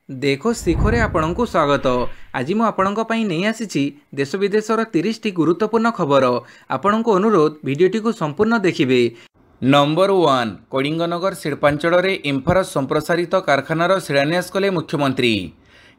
देखो शिखरे आपणଙ୍କୁ स्वागत। आज मु आपणଙ୍କ ପାଇଁ ନେଇ ଆସିଛି देश विदेशर 30 टी गुरुत्वपूर्ण खबर। आपणଙ୍କୁ अनुरोध भिडियोटी को संपूर्ण देखिबे। नंबर 1 कलिंगनगर शिल्पांचल रे इम्फार संप्रसारित कारखानार शिलान्यास कले मुख्यमंत्री।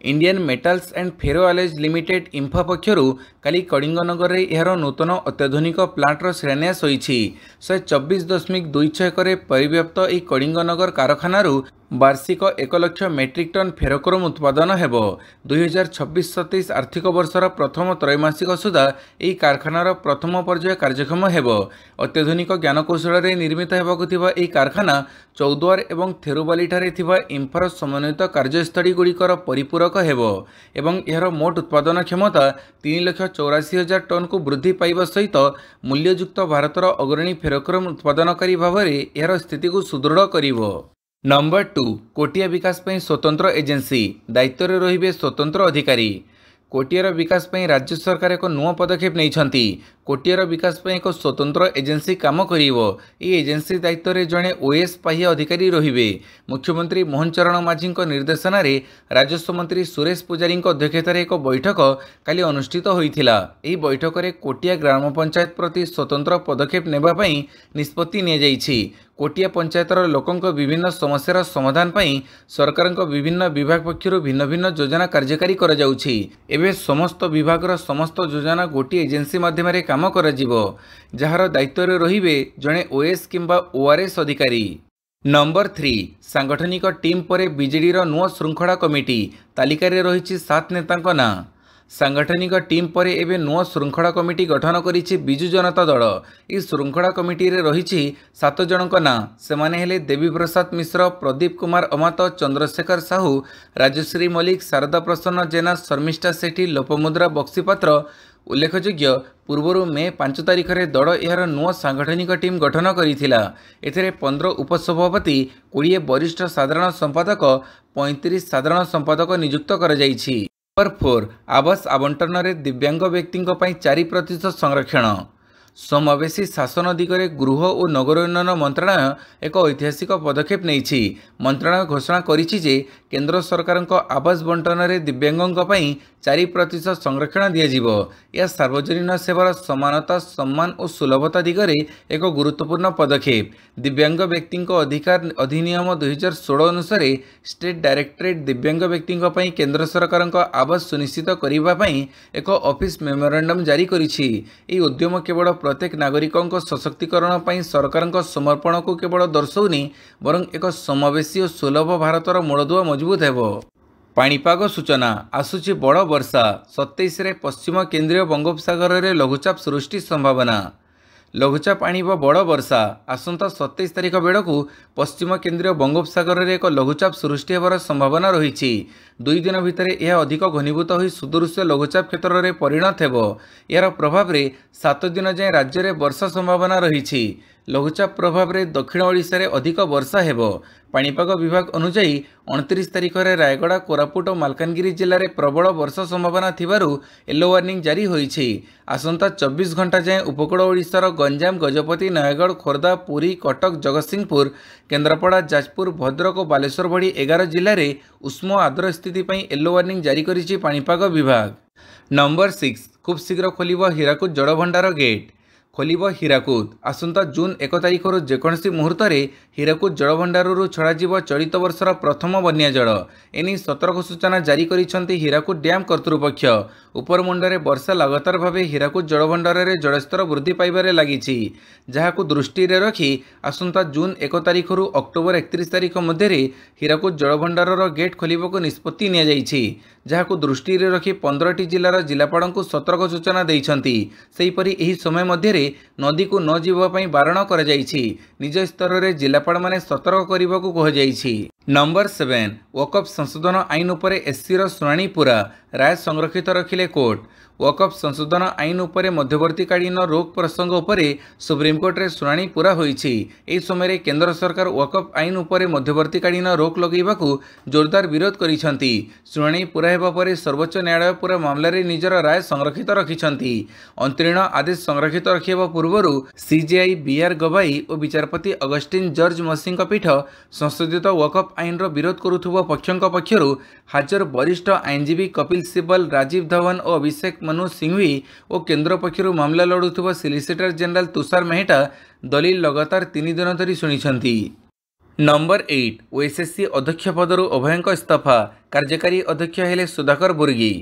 Indian metals and ferro alloys limited IMFA पक्षरु काली कलिंगनगर रे यार नूतन अत्याधुनिक प्लांटर शिलान्यास होईछि। 124.26 एकर परिव्याप्त यह कलिंगनगर कारखानारू वार्षिक 1 लाख मेट्रिक टन फेरोक्रोम उत्पादन हेबो। 2026-27 आर्थिक वर्षर प्रथम त्रैमासिक सुधा यह कारखानार प्रथम पर्याय कार्यक्षम हेबो। अत्याधुनिक ज्ञानकौशल निर्मित हेबाकु थिबा यह कारखाना चौद्वार एवं थेरुबाली ठारे थिबा इम्फार समन्वित कार्यस्थली गुड़िकर परिपूरक हेबो एवं यार मोट उत्पादन क्षमता 3,84,000 टन को वृद्धि पाइबा सहित मूल्ययुक्त भारतर अग्रणी फेरोक्रोम उत्पादनकारी भाव में यार स्थिति को सुदृढ़ करिवो। नंबर 2 कोटिया विकास ପାଇଁ स्वतंत्र एजेंसी दायित्व रे रहिबे स्वतंत्र अधिकारी। कोटियार विकास ପାଇଁ राज्य सरकार एक नुआ पदक्षेप नहीं। कोटियार विकास ପାଇଁ एक स्वतंत्र एजेंसी काम करिवो। ये एजेंसी दायित्व रे जणे ओएस पाहिया अधिकारी रहिबे। मुख्यमंत्री मोहन चरण माझी निर्देशन रे राजस्व मंत्री सुरेश पुजारी अध्यक्षतार एक बैठक काली अनुष्ठित होइथिला। एही बैठक रे कोटिया ग्राम पंचायत प्रति स्वतंत्र पदक्षेप नेबा पई निष्पत्ति निया जाइछि। कोटिया पंचायतर लोकंक विभिन्न समस्यार समाधान पई सरकारक विभिन्न विभाग पक्षरु भिन्न भिन्न योजना कार्यकारी करा जाउछि। एबे समस्त विभागर समस्त योजना गोटी एजेंसी माध्यम रे काम करा जिवो, जहार दायित्व रे रहिबे जणे ओएस किंबा ओआरएस अधिकारी। नंबर 3 सांगठनिक टीम परे बीजेडी रो नुआ श्रृंखला कमिटी तालिका रे रहिछि 7 नेतांक ना। सांगठनिक टीम परे एबे नुआ श्रृंखला कमिटी गठन करिछि बिजु जनता दल। इस श्रृंखला कमिटी रे रहिछि 7 जनक ना। सेमाने हेले देवी प्रसाद मिश्र, प्रदीप कुमार अमात, चंद्रशेखर साहू, राजश्री मल्लिक, शारदा प्रसन्न जेना, शर्मिष्ठा सेठी, लोपमुद्रा बक्सीपात्र। उल्लेखयोग्य पूर्वर मे 5 तारिख रे दल यार नुआ सांगठनिक टीम गठन करिथिला। एथिरे 15 उपसभापति, 20 वरिष्ठ साधारण संपादक, 35 साधारण संपादक नियुक्त करा जाइछि। नंबर 4 आवास आवंटन रे दिव्यांग व्यक्ति 4% संरक्षण। समावेशी शासन दिगरे गृह और नगर उन्नयन मंत्रालय एक ऐतिहासिक पदक्षेप नहीं। मंत्रालय घोषणा करिछि जे केंद्र सरकार आवास बंटन रे दिव्यांगों 4% संरक्षण दियाजिवो। यह सार्वजनिक सेवार समानता, सम्मान और सुलभता दिगरे एक गुरुत्वपूर्ण पदक्षेप। दिव्यांग व्यक्ति अधिकार अधिनियम 2016 अनुसार स्टेट डायरेक्टरेट दिव्यांग व्यक्ति केंद्र सरकार आवास सुनिश्चित करने एक ऑफिस मेमोरेंडम जारी करिछि। यह उद्यम केवल प्रत्येक नागरिकों सशक्तिकरण पर सरकार समर्पण को केवल दर्शाउनी बरं एक समावेशी और सुलभ भारतर मूलदुआ मजबूत हेबो। पाणीपाग सूचना आसुची बड़ वर्षा। 27 रे पश्चिम केंद्रीय बंगोपसागर रे लघुचाप सृष्टि संभावना। लघुचाप आणिब बड़ वर्षा। आसंता 27 तारिख बेड़कू पश्चिम केंद्रीय बंगोपसागर रे एक लघुचाप सृष्टि हेबार संभावना रही। 2 दिन भितर यह अधिक घनीभूत हो सुदृश्य लघुचाप क्षेत्र में परिणत हेबो। यार प्रभाव रे 7 दिन जाए राज्य में वर्षा संभावना रही। लघुचाप प्रभाव रे दक्षिण ओडिशा रे अधिक वर्षा हेबो। पाणीपाग विभाग अनुसार 29 तारिख रे रायगड़ा, कोरापुट और मालकानगिरी जिले में प्रबल वर्षा संभावना थिबारु येलो वार्निंग जारी होईछि। आसंता 24 घंटा जाए उपकूल ओडिशार गंजाम, गजपति, नयगढ़, खोर्धा, पुरी, कटक, जगतसिंहपुर, केन्द्रापड़ा, जाजपुर, भद्रक और बालेश्वर भली 11 जिले में उष्म आर्द्र स्थिति पर येलो वार्निंग जारी करिछि पाणीपाग विभाग। नंबर 6 खूब शीघ्र खोलिबो हीराकुद जलभंडार गेट। खोलिब हीराकुद। आसंता जून 1 तारिख जेकोसी मुहूर्त हीराकुद जलभंडार छड़ा चलित वर्षर प्रथम बन्या जल। एने सतर्क सूचना जारी करिसेंति हीराकुद डैम कर्तृपक्ष। उपरमुंडे वर्षा लगातार भाव हीराकुद जलभंडार रे जलस्तर वृद्धि पाइबारे लागिछि, जहाकु दृष्टि रे रखी आसंता जून 1 तारिख अक्टोबर 31 तारिख मध्य हीराकुद जलभंडार गेट खोलिबाकु निष्पत्ति निया जाइछि, जहाकु दृष्टि रे रखी 15टी जिलार जिलापाळंकु सतर्क सूचना दैछंती। सेहीपरि एही समय मध्य नदी को न जीवा पई बारण करा जाइछि। निज स्तर रे जिलापाल माने सतर्क करबाकु कह जाइछि। नंबर 7 वकफ संशोधन आईन उपरे एससी रो सुनानी पूरा राय संरक्षित रखिले कोर्ट। वकफ संशोधन आईन उपरे मध्यवर्तीकालीन रोक प्रसंग उपरे सुप्रीमकोर्ट रे सुनानी पूरा होईछि। एही समय केंद्र सरकार वकफ आईन उपरे मध्यवर्तीकालीन रोक लगेबाकू जोरदार विरोध करिसेंती। सुनानी पूरा हेबा परे सर्वोच्च न्यायालय पूरा मामला रे निजर राय संरक्षित रखिसेंती। अंतरीण आदेश संरक्षित रखिबा पूर्वरु सीजेआई बीआर गवाई और विचारपति अगस्टिन जॉर्ज मसी पीठ संशोधित वकफ आईन विरोध करुवा पक्षों पक्षर हाजर वरिष्ठ आईनजीवी कपिल सिब्बल, राजीव धवन और अभिषेक मनु सिंघवी और केन्द्र पक्षर मामला लड़ुवा सॉलिसिटर जनरल तुषार मेहटा दलील लगातार 3 दिन धरी शुणी। नंबर 8 ओएसएससी अध्यक्ष पदर अभयंक इस्तीफा, कार्यकारी अध्यक्ष हेले सुधाकर बुर्गी।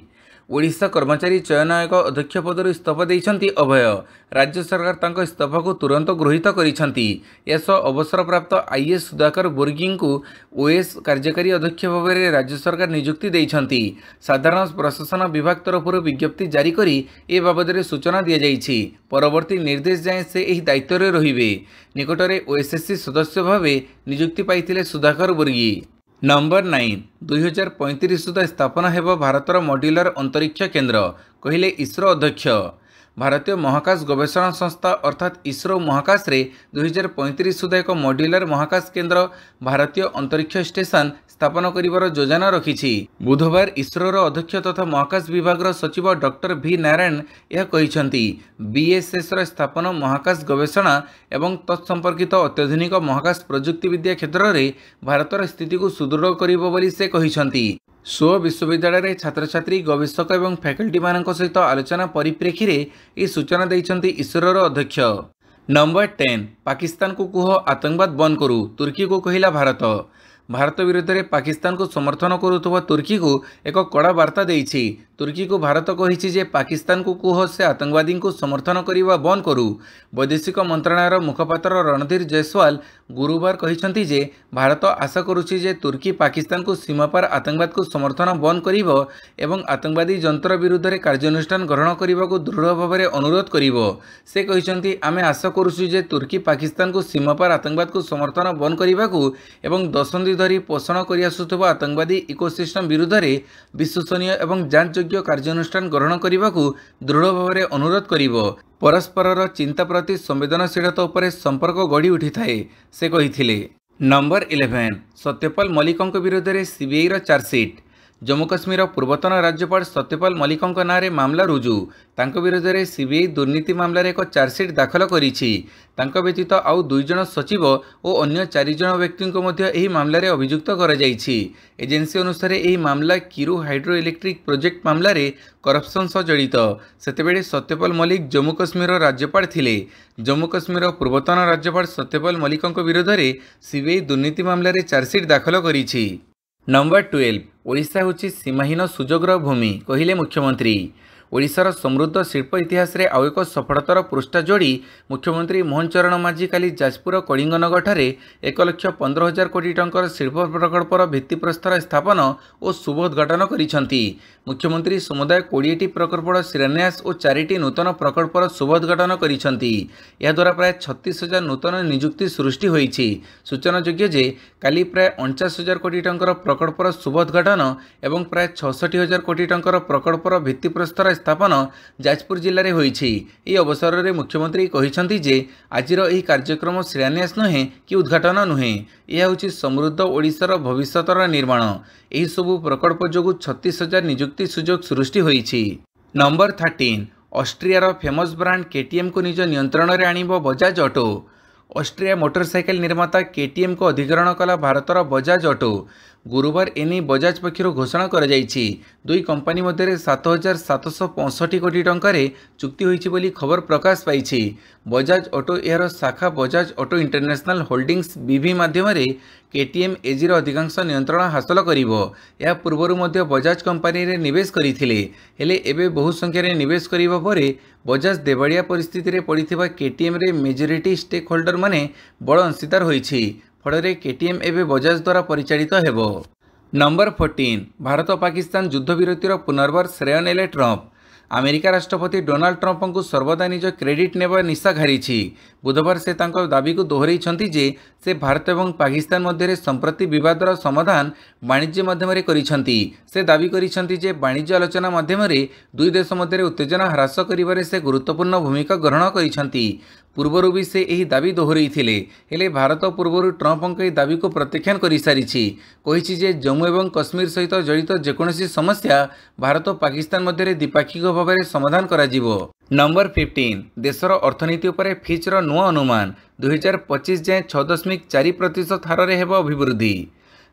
ओडिशा कर्मचारी चयन आयोग अध्यक्ष पदर इस्तीफा देइछंती अभय। राज्य सरकार तांको इस्तीफा को तुरंत गृहीत करिछंती। एसो अवसरप्राप्त आईएएस सुधाकर बुर्गी को ओएस कार्यकारी अध्यक्ष भाव में राज्य सरकार नियुक्ति देइछंती। साधारण प्रशासन विभाग तरफ विज्ञप्ति जारी करी ए बाबद सूचना दि जाइछि। परवर्ती निर्देश जाए से एही दायित्व रे रहिबे। निकटरे ओएसएससी सदस्य भाव नियुक्ति पाइथिले सुधाकर बुर्गी। नंबर 9 2035 सुधा स्थापना हेब भारतर मॉड्यूलर अंतरिक्ष केन्द्र, कहिले इसरो अध्यक्ष। भारतीय महाकाश गवेषणा संस्था अर्थात इसरो महाकाश रे 2035 सुधा एक मॉड्यूलर महाकाश केन्द्र भारतीय अंतरिक्ष स्टेशन स्थापन करिवार योजना रखिछि। बुधवार इसरोर अध्यक्ष तथा महाकाश विभाग सचिव डॉक्टर वी नारायण यह कहिसंती। बीएसएस स्थापन महाकाश गवेषणा एवं तत्संपर्कित अत्याधुनिक महाकाश प्रजुक्ति विद्या क्षेत्र में भारतर स्थिति को सुदृढ़ करिबो बोली से कहिसंती। स्व विश्वविद्यालय छात्र छात्री गवेषक और फैकल्टी मान सहित आलोचना परिप्रेक्षी में यह सूचना देइछंती इसरोर अध्यक्ष। नंबर 10 पाकिस्तान को कुह आतंकवाद बंद करू, तुर्की को कहिला भारत। भारत विरुद्ध में पाकिस्तान को समर्थन करुवा तुर्की को एक कड़ा वार्ता देइछि। तुर्की को भारत कहिछि जे पाकिस्तान को कुह से आतंकवादी को समर्थन करने बंद करू। वैदेशिक मंत्रालयर मुखपात्र रणधीर जयसवाल गुरुवार कहिसंती जे भारत आशा करुछि जे तुर्की पाकिस्तान को सीमा पार आतंकवाद को समर्थन बंद करिवो एवं आतंकवादी जंत्र विरुद्ध में कार्यानुष्ठान ग्रहण करने को दृढ़ भाव में अनुरोध करिवो। से कहिसंती आमे आशा करुछु जे तुर्की पाकिस्तान को सीमा पार आतंकवाद को समर्थन बंद करने को एवं दशंधि धरी पोषण कर आसुथुवा आतंकवादी इकोसिस्टम विरुद्ध में विश्वसनीय एवं जांचयोग्य कार्यानुष्ठान ग्रहण करने को दृढ़ भाव में अनुरोध करिवो। परस्पर चिंता प्रति संवेदनशीलता उपर संपर्क गढ़ी उठी थाए से कहिथिले। नंबर 11 सत्यपाल मलिक विरुद्ध में सीबीआई चार्जसीट। जम्मू काश्मीर पूर्वतन राज्यपाल सत्यपाल मलिक नाँ में मामला रुजु। तांको विरोध में सीबीआई दुर्नीति मामलार एक चार्जसीट दाखल करिछि। तांको व्यतीत आउ 2 जन सचिव और अन्य 4 जन व्यक्ति को मध्य एही मामलार अभियुक्त करा जाइछि। एजेंसी अनुसार एही मामला Kiru hydro electric project मामलार corruption सह जड़ित। सेतेबेले सत्यपाल मलिक जम्मू काश्मीर राज्यपाल थिले। जम्मू काश्मीर पूर्वतन राज्यपाल सत्यपाल मलिक विरोध में सीबीआई दुर्नीति मामलार चार्जसीट दाखल करिछि। नंबर 12 ओडिशा होछि सीमाहीन सुजोगर भूमि, कहिले मुख्यमंत्री। ओडिशार समृद्ध शिल्प इतिहास रे आउ एक सफलतार पृष्ठा जोड़ी मुख्यमंत्री मोहन चरण माझी काली जाजपुर कलिंगनगर ठारे 1,15,000 कोटी टंकार शिल्प प्रकल्पर भित्तिप्रस्तर स्थापन और शुभ उद्घाटन करिसेंती। मुख्यमंत्री समुदाय 20टी प्रकल्पर शिलान्यास और 4टी नूतन प्रकल्पर शुभ उद्घाटन करिसेंती। या द्वारा प्राय 36,000 नूतन नियुक्ति सृष्टि होईछि। सूचनायोग्य जे काली प्राय 49,000 कोटी टंकार प्रकल्पर शुभ उद्घाटन एवं प्राय 66,000 कोटी टंकार प्रकल्पर भित्तिप्रस्तर स्थापन जाजपुर जिले में होईछि। एही अवसर में मुख्यमंत्री कहिसंती जे आजिर एही कार्यक्रम शिलान्यास नुहे कि उद्घाटन नुहे, यह होछि समृद्ध ओडिशार भविष्यतर निर्माण। एही सबु प्रकल्प जोगु 36,000 नियुक्ति सुजोग सृष्टि होईछि। नंबर 13 ऑस्ट्रियार फेमस ब्रांड केटीएम को निज नियंत्रण में आनिब बजाज ऑटो। ऑस्ट्रिया मोटरसाइकेल निर्माता केटीएम को अधिग्रहण कला भारतर बजाज ऑटो। गुरुवार एने बजाज पक्षर घोषणा कर दुई कंपानी मध्य 7,765 कोटी टंकार चुक्ति होईछि बोली खबर प्रकाश पाई। बजाज ऑटो यार शाखा बजाज ऑटो इंटरनेशनल होल्डिंग्स बीवी माध्यम केटीएम एजी अधिकांश नियंत्रण हासिल करिवो। या पूर्वरु मध्य बजाज कंपानी रे निवेश करिथिले, हेले एबे बहु संख्या रे निवेश करिबा परे बजाज देवाड़िया परिस्थिति रे पड़िथिबा केटीएम रे मेजोरिटी स्टेक होल्डर माने बड़ अंशीदार होईछि। फल केटीएम एवं बजाज द्वारा परिचालित हेबो। नंबर 14 भारत पाकिस्तान युद्ध विरतिर पुनर्बार श्रेय नेले ट्रंप। अमेरिका राष्ट्रपति डोनाल्ड ट्रंप को सर्वदा निज क्रेडिट नेबा निशा घारी। बुधवार से तांको दाबी को दोहराइछंती जे से भारत और पाकिस्तान मध्य संप्रति विवादर समाधान वाणिज्य माध्यम करिछंती। से दाबी करिछंती जे वाणिज्य आलोचना माध्यम दुई देश मध्य उत्तेजना ह्रास करिबारे से गुरुत्वपूर्ण भूमिका ग्रहण करिछंती। पूर्वरु भी से यही दाबी दोहराइथिले, हेले भारत पूर्वरु ट्रंप के दाबी को प्रत्याख्यान कर सारिछि। कहिछि जे जम्मू एवं कश्मीर सहित जड़ित जेकोसी समस्या भारत और पाकिस्तान मध्य द्विपाक्षिक भाव में समाधान करा जिवो। नंबर 15 देशर अर्थनीति उपरे फिचर नुआ अनुमान 2025 जाए 6.4% हार हेब अभिवृद्धि।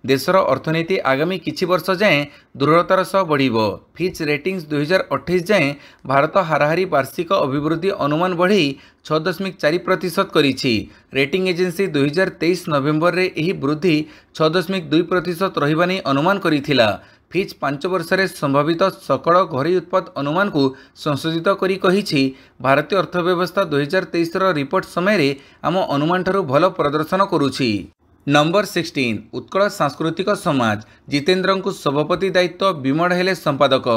देशर अर्थनीति आगामी किछि वर्ष जाएं दृढ़तार सह बढ़िबो। फिच रेटिंग्स 2028 जाएं भारत हाराहारी वार्षिक अभिवृद्धि अनुमान बढ़ी 6.4% करिछि। रेटिंग एजेंसी 2023 नवेम्बर रे एही वृद्धि 6.2% रहिबा नै अनुमान करिथिला। फिच 5 वर्ष रे संभावित सकल घरोई उत्पाद अनुमान को संशोधित करी कहिछि भारतीय अर्थव्यवस्था 2023 रो रिपोर्ट समय रे आम अनुमान ठारू भल प्रदर्शन करुछि। नंबर 16 उत्कल सांस्कृतिक समाज जितेन्द्र को सभापति दायित्व विमल हेले संपादक।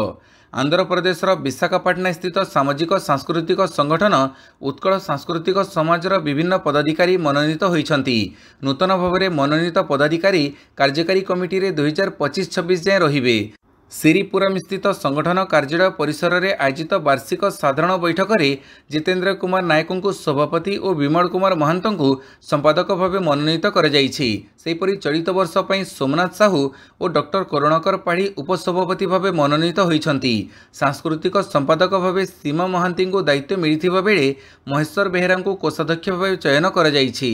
आंध्र प्रदेश विशाखापाटना स्थित सामाजिक सांस्कृतिक संगठन उत्कल सांस्कृतिक समाजर विभिन्न पदाधिकारी मनोनीत होइछन्ति। नूतन भाव में मनोनीत पदाधिकारी कार्यकारी कमिटी रे 2025-26 जाए रहिबे। श्रीपुरम स्थित संगठन कार्यालय परिसर में आयोजित वार्षिक साधारण बैठक में जितेन्द्र कुमार नायक को सभापति और विमल कुमार महांत को संपादक भाव मनोनीत कर सेहीपरि चलित वर्ष पर सोमनाथ साहू और डॉक्टर करुणाकर पाढ़ी उपसभापति भाव मनोनीत होइछन्ति। सांस्कृतिक संपादक भाव सीमा महांती को दायित्व मिलिथिबा बेले महेश्वर बेहेरा को कोषाध्यक्ष भाव चयन कर जाइछि।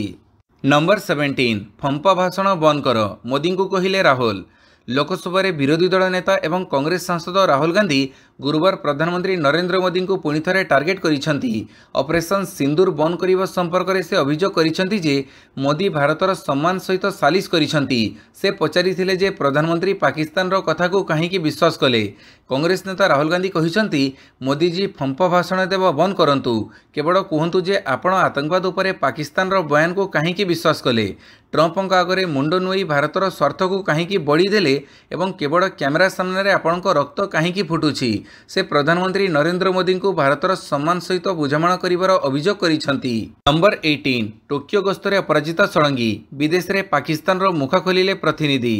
नंबर 17 फंपा भाषण बंद कर मोदी को कहिले राहुल। लोकसभा विरोधी दल नेता एवं कांग्रेस सांसद राहुल गांधी गुरुवार प्रधानमंत्री नरेंद्र मोदी को पुणी थे टार्गेट करिसेंति। ऑपरेशन सिंदूर बंद करने संपर्क में से अभियोग करिसेंति जे मोदी भारतर सम्मान सहित सालिश करिसेंति। से पचारिथिले जे प्रधानमंत्री पाकिस्तान रो कथा को कहीं विश्वास कले। कांग्रेस नेता राहुल गांधी कहिसेंति मोदी जी फंपा भाषण देवा बंद करंतु, केवल कहतु जे आपण आतंकवाद उपरे पाकिस्तान रो बयान को कहीं विश्वास कले। ट्रंप आगे मुंड नुई भारतर स्वार्थ को कहीं बड़ी देले एवं केवल कैमेरा सामने आपण रक्त कहीं फुटुछि। से प्रधानमंत्री नरेंद्र मोदी को भारतर सम्मान सहित बुझामणा करिवार अभियोग करिसेंति। नंबर 18 टोकियो गस्तरे अपराजिता षडंगी विदेश रे पाकिस्तान रो मुख खोलिले प्रतिनिधि।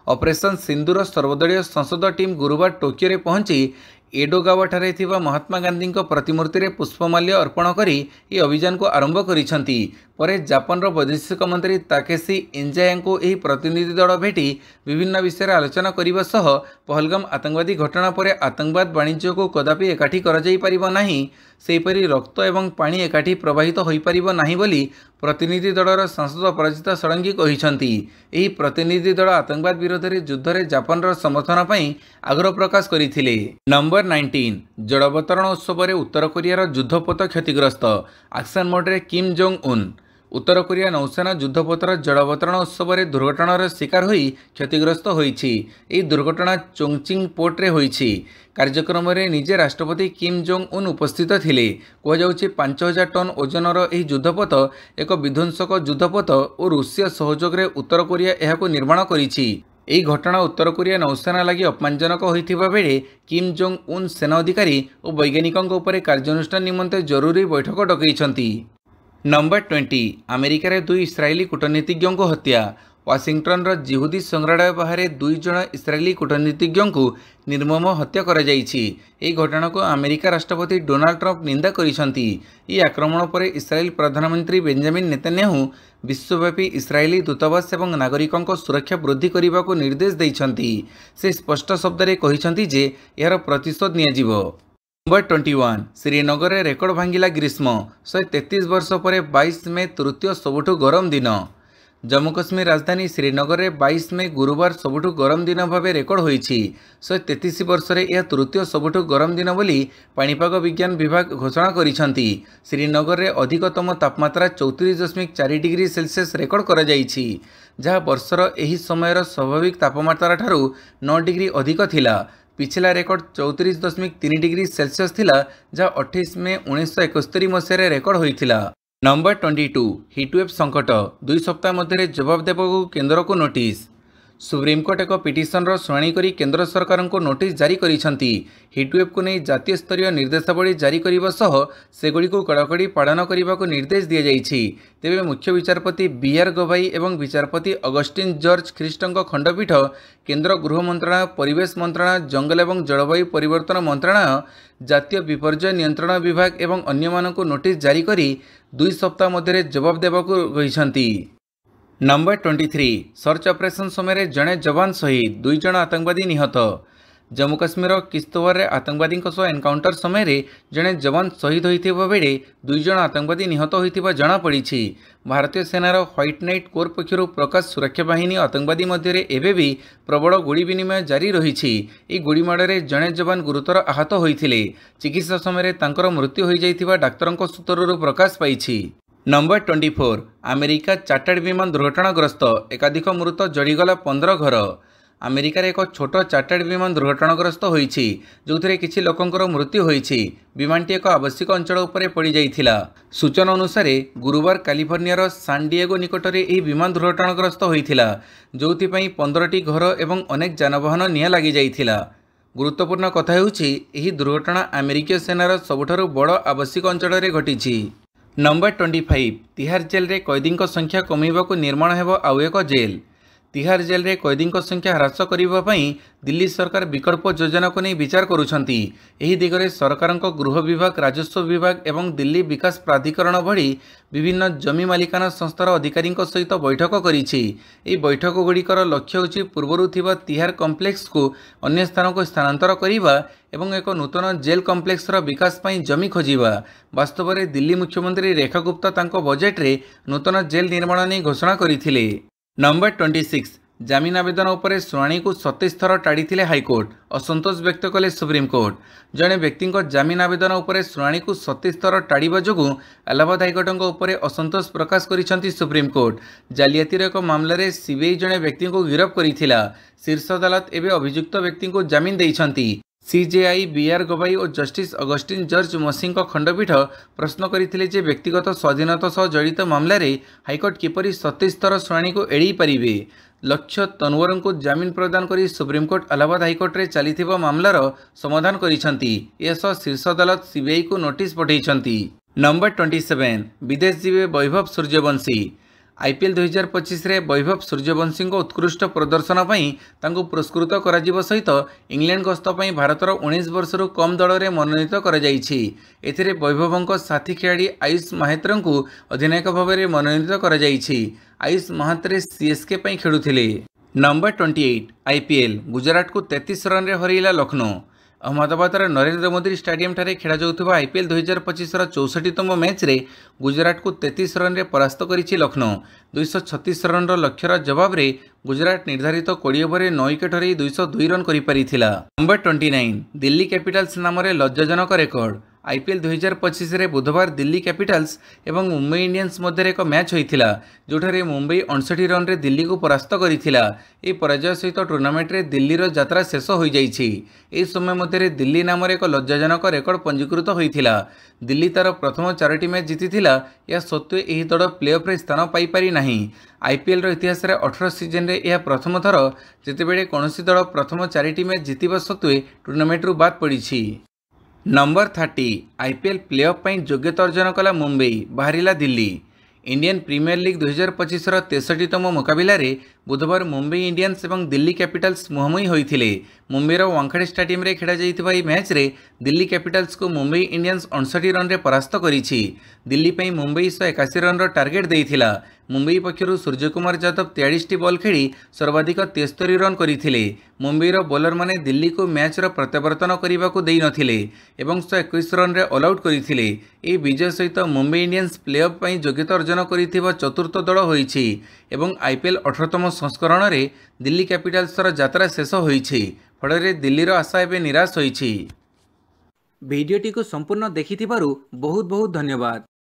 ऑपरेशन सिंदूर सर्वदलीय संसद टीम गुरुवार टोकियो रे पहुंची एडोगावा ठारे थिबा महात्मा गांधी प्रतिमूर्ति रे पुष्पमाल्य अर्पण करी ए अभियान को आरंभ करिसेंति। परे जापान रो वैदेशिक मंत्री ताकेशी इंजाया को एही प्रतिनिधि दल भेटी विभिन्न विषय आलोचना करिबा सह पहलगाम आतंकवादी घटना परे आतंकवाद वाणिज्य को कदापि एकाठी करा जाई परिबो नाही, सेहीपरि रक्त एवं पानी एकाठी प्रवाहित होई परिबो नाही बोली प्रतिनिधि दलर सांसद अपराजिता षडंगी कहिसेंति। एही प्रतिनिधि दल आतंकवाद विरोध में युद्ध में जापान रो समर्थन पई आग्रह प्रकाश करिथिले। नंबर 19 जड़ावतरण उत्सव में उत्तर कोरियार युद्धपोत क्षतिग्रस्त एक्शन मोड रे किम जोंग उन। उत्तर कोरिया नौसेना युद्धपोतर जड़ावतरण उत्सव में दुर्घटनार शिकार होई क्षतिग्रस्त होइछि। एही दुर्घटना चोंगचिंग पोर्ट रे होइछि। कार्यक्रम में निजे राष्ट्रपति किम जोंग उन उपस्थित थिले। कहुछि 5000 टन ओजनर एही युद्धपोत एक विध्वंसक युद्धपोत और रूसीय सहयोग में उत्तर कोरिया एहाको निर्माण करिछि। एही घटना उत्तर कोरिया नौसेना लगी अपमानजनक होइथिबा बेले किम जोंग उन सेना अधिकारी और वैज्ञानिकों उपरे कार्यानुष्ठान निमंते जरूरी बैठक डकैछन्ति। नंबर 20 अमेरिका रे 2 इस्राएली कूटनीतिज्ञों को हत्या। वाशिंगटन रो जिहुदी संग्रहालय बाहर 2 जन इस्राएली कूटनीतिज्ञों को निर्मम हत्या करा जाइछि। एही घटना को अमेरिका राष्ट्रपति डोनाल्ड ट्रंप निंदा करिसेंति। ई आक्रमण पर इस्राएल प्रधानमंत्री बेंजामिन नेतन्याहू विश्वव्यापी इस्राएली दूतावास एवं नागरिकों को सुरक्षा वृद्धि करने को निर्देश देइछन्ति। से स्पष्ट शब्द रे कहिसेंति जे यार प्रतिशोध नियाजिबो। नंबर 21 श्रीनगर में रेकर्ड भांगिला ग्रीष्म 133 वर्ष पर 22 मे तृतीय सबुठु गरम दिन। जम्मू कश्मीर राजधानी श्रीनगर में 22 मे गुरुवार सबुठु गरम दिन भाव रेकर्ड होइछि। 133 वर्ष में यह तृतीय सबुठु गरम दिन बोली पाणीपाग विज्ञान विभाग घोषणा करिसेंति। श्रीनगर में अधिकतम तापमात्रा 34.4 डिग्री सेल्सियस रेकर्ड करा जाइछि, जहाँ वर्षर एही समयर स्वाभाविक तापमात्रा ठारू 9 डिग्री अधिक थिला। पिछला रेकर्ड 34.3 डिग्री सेल्सियस थिला, जहाँ 28 मे 1971 मसीह रेकर्ड होइथिला। नंबर 22 हिटवेव संकट 2 सप्ताह मध्य जवाब देवाक केन्द्र को नोटिस। सुप्रीमकोर्ट एक पिटिशन शुणाणी करी केंद्र सरकार को नोटिस जारी करिसेंति। हिटवेव को नहीं जातीय स्तरीय निर्देशावली जारी करने सह सेगुड़ी को कड़ाकड़ी पालन करने को निर्देश दि जाइछि। तेबे मुख्य विचारपति बीआर गवाई एवं विचारपति अगस्टिन जॉर्ज ख्रीष्टଙ୍କ खंडपीठ केंद्र गृह मंत्रणालय, परिवेश मंत्रणालय, जंगल एवं जलवायु परिवर्तन मंत्रणालय, जातीय विपर्यय नियंत्रण विभाग एवं अन्यमानक नोटिस जारी करी 2 सप्ताह मध्य जवाब देवाकू कहिसेंति। नंबर 23 सर्च ऑपरेशन समय जड़े जवान शहीद 2 जन आतंकवादी निहत। जम्मू काश्मीर किश्तवाड़ में आतंकवादी एनकाउंटर समय जड़े जवान शहीद होता बेले 2 जण आतंकवादी निहत होता जमापड़ी। भारतीय सेनार ह्वाइट नाइट कोर पक्षर प्रकाश सुरक्षा बाहिनी आतंकवादी मध्य एवं भी प्रबल गुड़ी विनिमय जारी रही। गुड़ीमाड़े जड़े जवान गुरुतर आहत होते चिकित्सा समय मृत्यु हो जाता डाक्तर सूत्रु प्रकाश पाई। नंबर 24 अमेरिका चार्टर्ड विमान दुर्घटनाग्रस्त एकाधिक मृत जड़ीगला 15 घर। अमेरिकार एक छोट चार्टर्ड विमान दुर्घटनाग्रस्त होईछि जोथिरे किछि लोकंकर मृत्यु होईछि। विमानटी एक आवश्यक अंचल उपरे पड़ी जाइथिला। सूचना अनुसार गुरुवार कैलिफोर्नियार सान डिएगो निकटरे एही विमान दुर्घटनाग्रस्त होइथिला जोथिपई 15टी घर एवं अनेक जानवाहन निया लागि जाइथिला। गुरुत्वपूर्ण कथा हेउछि एही दुर्घटना अमेरिकीय सेनार सबुठारु बड़ आवश्यक अंचल रे घटिछि। नंबर 25 तिहार जेल रे कैदी संख्या कमिबाकू निर्माण हेबो आउ एक जेल। तिहार जेल रे कैदी संख्या ह्रास करने दिल्ली सरकार विकल्प योजना को नहीं विचार करुछंती। एही दिगरे सरकार गृह विभाग, राजस्व विभाग एवं दिल्ली विकास प्राधिकरण भली विभिन्न जमी मालिकाना संस्थार अधिकारी सहित बैठक करिछि। एही बैठक गुड़िकर लक्ष्य होछि पूर्वरु थिबा तिहार कम्प्लेक्स को अन्य स्थान को स्थानांतर करिबा एवं एक नूतन जेल कम्प्लेक्सर विकास पई जमी खोजिबा। वास्तव में दिल्ली मुख्यमंत्री रेखा गुप्ता तांको बजेट रे नूतन जेल निर्माण नहीं घोषणा करथिले। नंबर 26 जमीन आवेदन उपरे शुणाणी को 27 थर टाड़ी हाइकोर्ट। असंतोष व्यक्त कले सुप्रीमकोर्ट। जड़े व्यक्ति जमीन आवेदन उपरे शुणाणी को 27 थर टाड़ा जो इलाहाबाद हाइकोर्ट उपरे असंतोष प्रकाश करिसेंती सुप्रीमकोर्ट। जालियातीर एक मामलें सीबीआई जड़े व्यक्ति को गिरफ्त करिथिला। शीर्ष अदालत एवं अभियुक्त व्यक्ति को जमीन देइछंती। सीजेआई बीआर गवाई और जस्टिस अगस्टिन जॉर्ज मसी खंडपीठ प्रश्न करथिले जे व्यक्तिगत स्वाधीनता सह जड़ित मामलें हाइकोर्ट किपरि 27 थर शुणाणी को एड़ी पारिबे। लक्ष्य तनवर को जमीन प्रदान करी सुप्रीमकोर्ट इलाहाबाद हाइकोर्ट रे चलीथिबा मामलार समाधान करिसेंती। एसह शीर्ष अदालत सीबीआई को नोटिस पठाइछंती। नंबर 27 विदेश जीवे वैभव सूर्यवंशी। आईपीएल 2025 रे वैभव सूर्यवंशी उत्कृष्ट प्रदर्शन पर पुरस्कृत कर सहित इंग्लैंड गस्त भारतर 19 वर्षर कम दल में मनोनीत कर वैभव साथी खिलाड़ी आयुष महात्र को अधिनायक भाव में मनोनीत कर आयुष महात्रे सीएसके खेलुथिले। नंबर 28 आईपीएल गुजरात को 33 रन रे हरैला लखनऊ। अहमदाबाद नरेंद्र मोदी स्टेडियम ठारे खेला जाउथुबा आईपीएल 2025 64तम मैच रे गुजरात को 33 रन रे परास्त करिछि लखनऊ। 236 रन लक्ष्यर जवाब रे गुजरात निर्धारित 20 ओवर 9 विकेट हरई 202 रन करि परिथिला। नंबर 29 दिल्ली कैपिटल्स नाम रे लज्जाजनक रेकर्ड। आईपीएल 2025 रे बुधवार दिल्ली कैपिटल्स एवं मुंबई इंडियंस मध्य एक मैच होइथिला जोठारे मुंबई 59 रन रे दिल्ली को परास्त करिथिला। ए पराजय सहित टूर्नामेंट रे दिल्ली रो यात्रा शेष हो जाइछि। ए समय मध्य दिल्ली नाम रे एक लज्जाजनक रेकर्ड पंजीकृत होइथिला। दिल्ली तार प्रथम 4टी मैच जीतिथिला। या सत्वे एही दल प्लेऑफ रे स्थान पाई पारि नाही। आईपीएल रो इतिहास रे 18 सीजन रे यह प्रथम थर जेतेबेले कोनोसी दल प्रथम 4टी मैच जीतिबा सत्वे टूर्नामेंट रु बाद पड़िछि। नंबर 30 आईपीएल प्लेऑफ पर योग्यता अर्जन कला मुंबई बाहरिला दिल्ली। इंडियन प्रीमियर लीग 2025 63तम मुकाबिला रे बुधवार मुंबई इंडियंस एवं दिल्ली कैपिटल्स मुहांमुही होइथिले। मुंबईर वांखेड़े स्टेडियम रे खेला जाइथिबा ई मैच रे दिल्ली कैपिटल्स को मुंबई इंडियंस 59 रन रे परास्त करिछि। दिल्ली पई मुंबई 181 रन रो टार्गेट देइथिला। मुंबई पक्षरु सूर्यकुमार यादव 43टी बॉल खेली सर्वाधिक 73 रन करिथिले। मुंबईर बॉलर माने दिल्ली को मैच रो प्रत्यावर्तन करने को देई नथिले एवं 121 रन रे ऑल आउट करिथिले। ए विजय सहित मुंबई इंडियंस प्लेऑफ पई योग्यता अर्जन करिथिबा चतुर्थ दल होइछि एवं आईपीएल 18तम संस्करण रे दिल्ली कैपिटल्स यात्रा शेष होइछि। फଳରେ दिल्लीर आशा एबे निराश होइछि। भिडियोटी को संपूर्ण देखिथिबारु बहुत बहुत धन्यवाद।